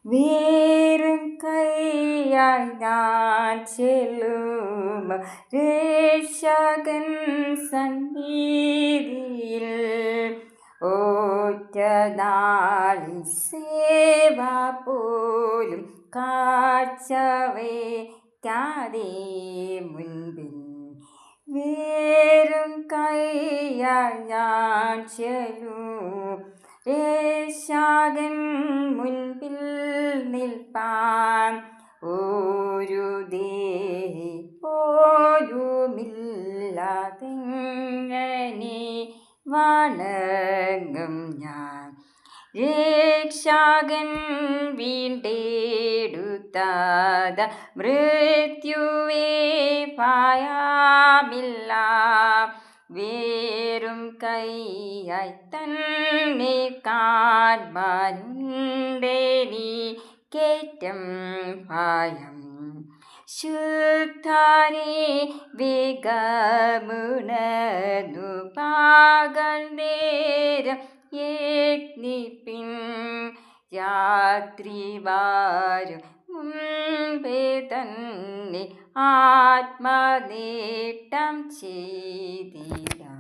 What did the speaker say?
വേറും കൈയായി ഞാൻ ചെല്ലും രക്ഷകൻ സന്നിധിയിൽ. ഒറ്റ നാളിൽ സേവ പോലും കാഴ്ചവയ്ക്കാതെ മുൻപിൽ വേറും കൈയായി ഞാൻ ചെല്ലും രക്ഷകൻ മുൻപിൽ നിൽപ്പാൻ. ഒരു ദേഹി പോലുമില്ലാതെങ്ങനെ വണങ്ങും ഞാൻ രക്ഷകൻ വീണ്ടെടുത്തത മൃത്യുവേ ഭയമില്ല. വേറും കൈയായി തന്നെ കാൺമാനുണ്ടെനിക്കേറ്റം ഭയം. ശുദ്ധനെ വേഗമുണർന്നു പകൽ നേരം യത്നിപ്പിൻ. രാത്രി വരും മുമ്പേ തന്നെ ആത്മനേട്ടം ചെയ്തിടാം.